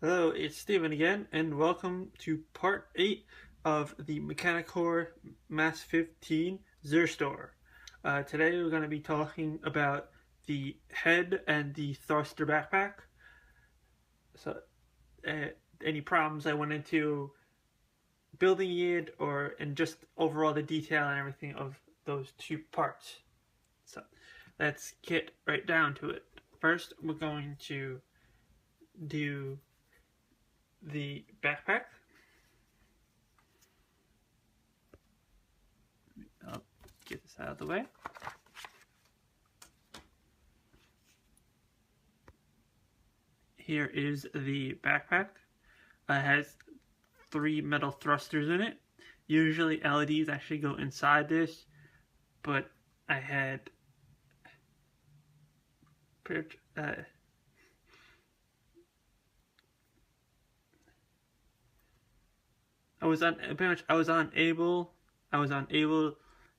Hello, it's Steven again, and welcome to part 8 of the Mechanicore MAS-15 𝚺-Zerstore. Today we're going to be talking about the head and the thruster backpack. So, any problems I went into building it, and just overall the detail and everything of those two parts. So, let's get right down to it. First, we're going to do the backpack. I'll get this out of the way. Here is the backpack. It has 3 metal thrusters in it. Usually LEDs actually go inside this, but I had I was unable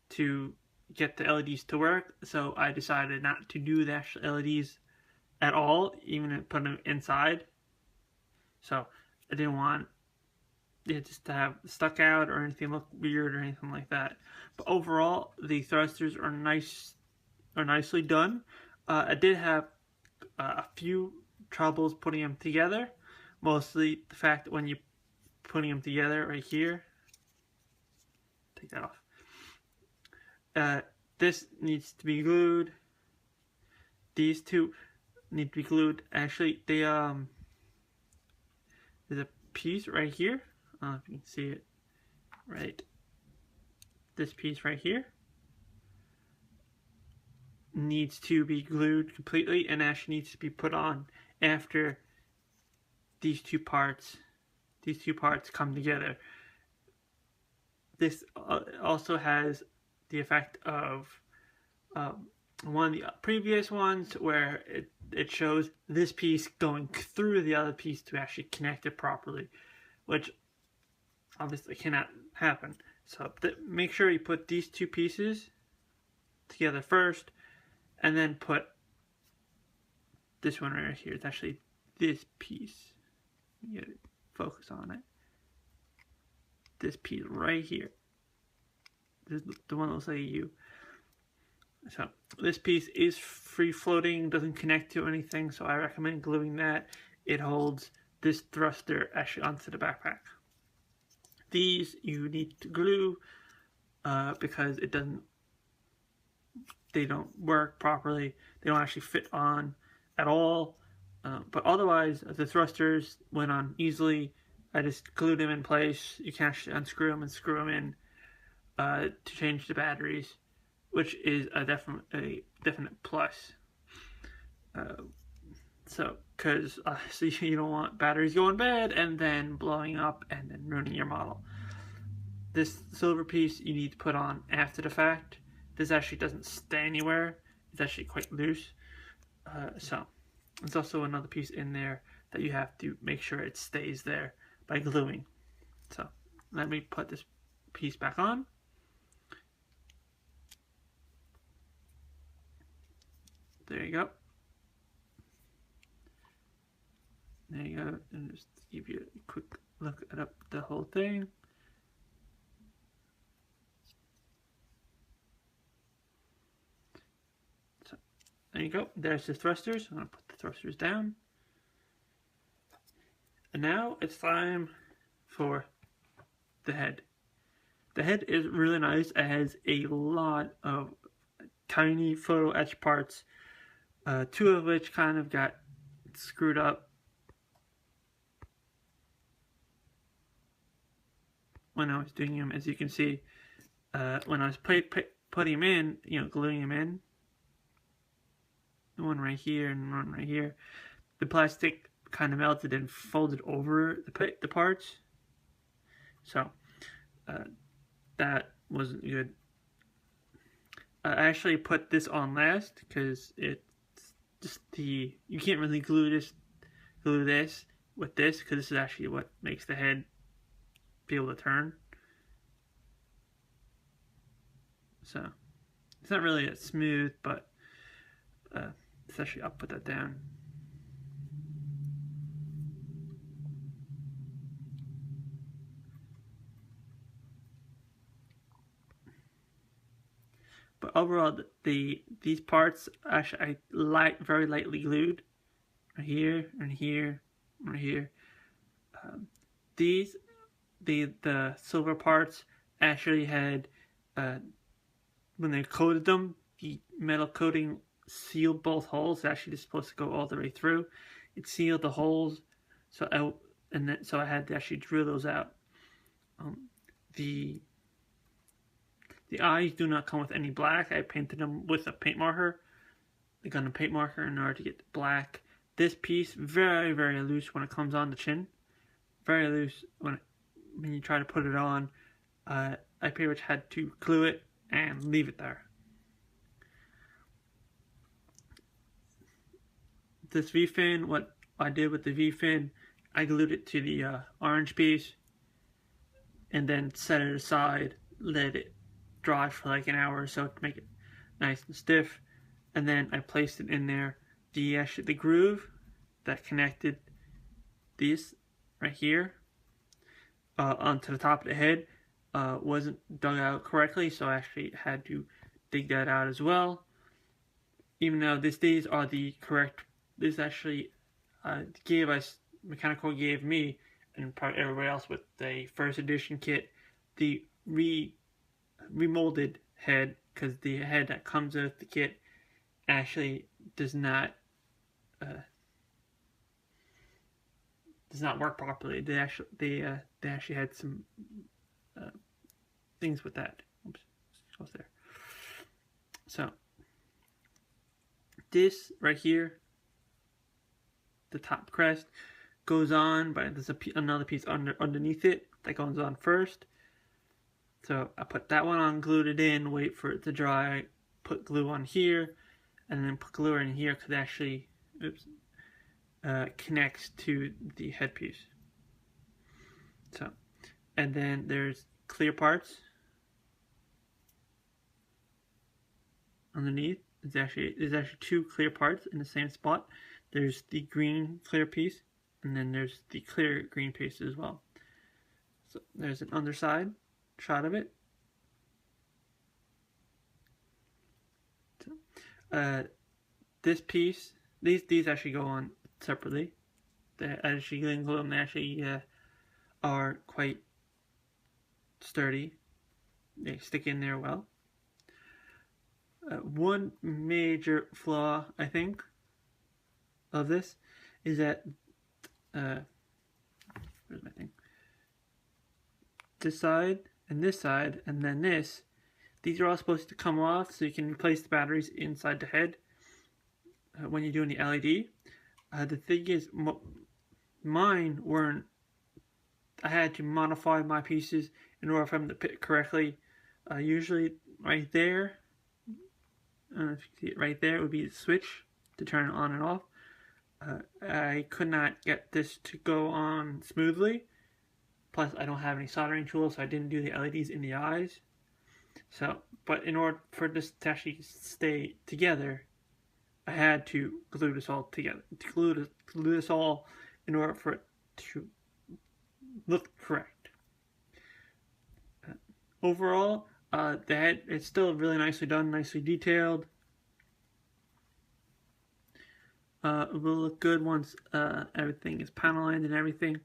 to get the LEDs to work, so I decided not to do the actual LEDs at all, even put them inside. So I didn't want it just to have stuck out or anything look weird or anything like that. But overall, the thrusters are nicely done. I did have a few troubles putting them together. Mostly the fact that when you're putting them together right here, take that off. This needs to be glued. These two need to be glued. Actually, they there's a piece right here. I don't know if you can see it. Right. This piece right here needs to be glued completely and actually needs to be put on after these two parts come together. This also has the effect of one of the previous ones where it shows this piece going through the other piece to actually connect it properly, which obviously cannot happen. So make sure you put these two pieces together first, and then put this one right here. It's actually this piece. You gotta focus on it. This piece right here. This is the one that looks like a U. So this piece is free floating, doesn't connect to anything, so I recommend gluing that. It holds this thruster actually onto the backpack. These you need to glue because they don't work properly. They don't actually fit on at all. But otherwise, the thrusters went on easily. I just glued them in place. You can actually unscrew them and screw them in to change the batteries, which is a definite plus. Because you don't want batteries going bad and then blowing up and then ruining your model. This silver piece you need to put on after the fact. This actually doesn't stay anywhere. It's actually quite loose. So there's also another piece in there that you have to make sure it stays there by gluing. So let me put this piece back on. There you go. There you go. And just give you a quick look at the whole thing. So there you go. There's the thrusters. I'm going to put the thrusters down. And now it's time for the head. The head is really nice. It has a lot of tiny photo etch parts, 2 of which kind of got screwed up when I was doing them. As you can see, when I was putting them in, gluing them in, the one right here and one right here, the plastic kind of melted and folded over the parts. So that wasn't good. I actually put this on last because it's just you can't really glue this with this, because this is actually what makes the head be able to turn. So it's not really that smooth, but it's actually, I'll put that down. But overall, these parts actually very lightly glued, right here and here, right here. These the silver parts actually had when they coated them, the metal coating sealed both holes. Actually, it's supposed to go all the way through. It sealed the holes, so I had to actually drill those out. The eyes do not come with any black. I painted them with a paint marker, the Gundam paint marker, in order to get black. This piece very loose when it comes on the chin. Very loose when you try to put it on. I pretty much had to glue it and leave it there. This V-fin, what I did with the V-fin, I glued it to the orange piece and then set it aside, let it dry for like an hour or so to make it nice and stiff, and then I placed it in there. The groove that connected these right here onto the top of the head wasn't dug out correctly, so I actually had to dig that out as well. Even though these are the correct, this actually Mechanicore gave me, and probably everybody else with the first edition kit, the remolded head, because the head that comes with the kit actually does not work properly. They actually had some things with that. Oops, goes there. So this right here, the top crest, goes on, but there's another piece underneath it that goes on first. So I put that one on, glued it in, wait for it to dry, put glue on here, and then put glue in here because it actually connects to the headpiece. So, and then there's clear parts underneath. There's actually two clear parts in the same spot. There's the green clear piece, and then there's the clear green piece as well. So there's an underside shot of it. So, this piece, these actually go on separately. They actually glue them. They actually are quite sturdy. They stick in there well. One major flaw, I think, of this is that where's my thing? This side and this side, and then this. These are all supposed to come off so you can replace the batteries inside the head when you're doing the LED. The thing is, mine weren't. I had to modify my pieces in order for them to fit correctly. Usually, right there, if you see it right there, would be the switch to turn it on and off. I could not get this to go on smoothly. Plus, I don't have any soldering tools, so I didn't do the LEDs in the eyes. So, but in order for this to actually stay together, I had to glue this all together. Glue this all in order for it to look correct. Overall, the head, it's still really nicely done, nicely detailed. It will look good once everything is panel lined and everything.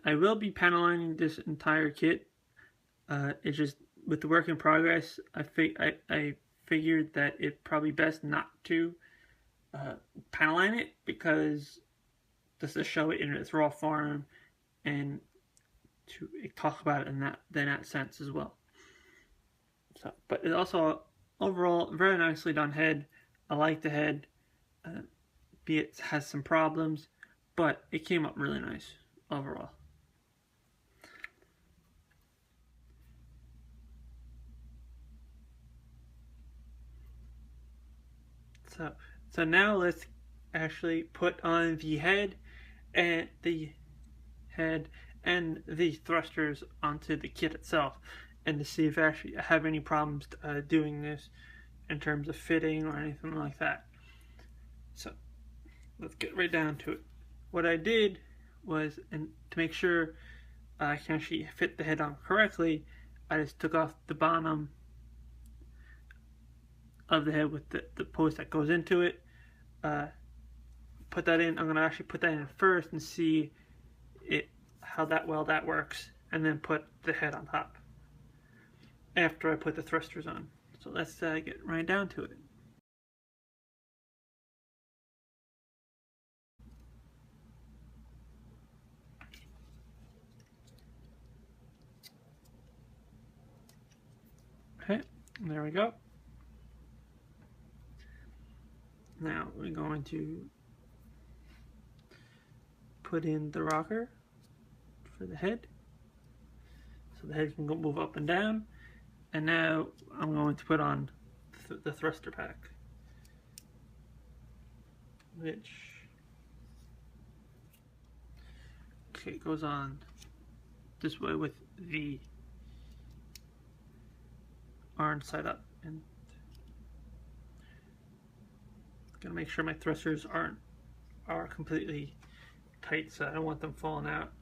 I will be panel lining this entire kit. It's just with the work in progress, I figured that it's probably best not to panel line it, because just to show it in its raw form and to talk about it in that sense as well. So, but it's also overall very nicely done head. I like the head. It has some problems, but it came up really nice overall. So now let's actually put on the head and the thrusters onto the kit itself, and to see if I actually have any problems doing this in terms of fitting or anything like that. So let's get right down to it. What I did was, and to make sure I can actually fit the head on correctly, I just took off the bottom of the head with the post that goes into it. Put that in. I'm going to actually put that in first and see how well that works, and then put the head on top after I put the thrusters on. So let's get right down to it. Okay, there we go. Now we're going to put in the rocker for the head, so the head can move up and down. And now I'm going to put on the thruster pack, which goes on this way with the orange side up. And gonna make sure my thrusters are completely tight, so I don't want them falling out.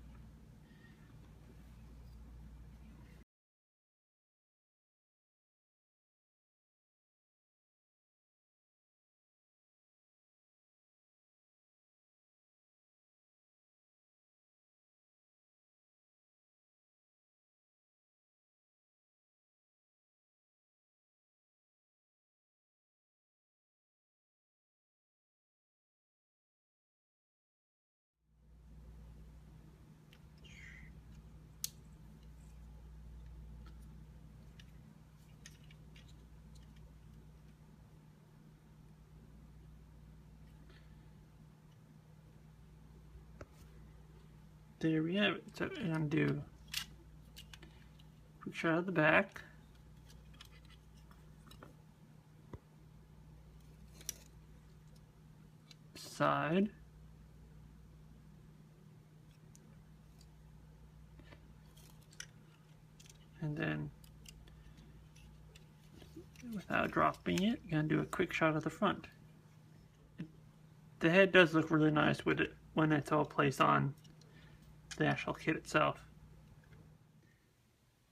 There we have it. So I'm going to do a quick shot of the back. Side. And then, without dropping it, I'm going to do a quick shot of the front. The head does look really nice with it when it's all placed on the actual kit itself.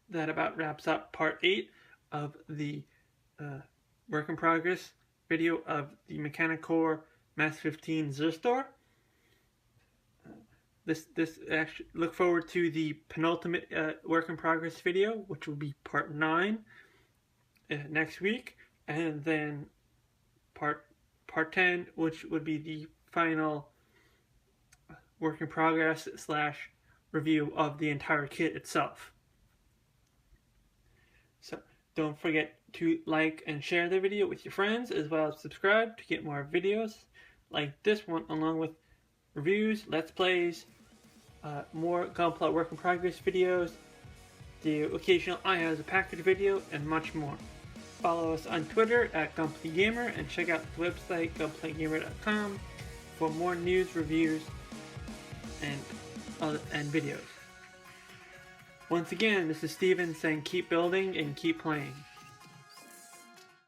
That about wraps up part 8 of the work in progress video of the Mechanicore MAS-15 𝚺-Zerstore. This actually, look forward to the penultimate work in progress video, which will be part 9 next week, and then part 10, which would be the final work in progress / review of the entire kit itself. So don't forget to like and share the video with your friends, as well as subscribe to get more videos like this one, along with reviews, let's plays, more Gunpla work in progress videos, the occasional I as a package video, and much more. Follow us on Twitter at GunplaGamer, and check out the website gunplagamer.com for more news, reviews, and videos. Once again, this is Steven saying keep building and keep playing.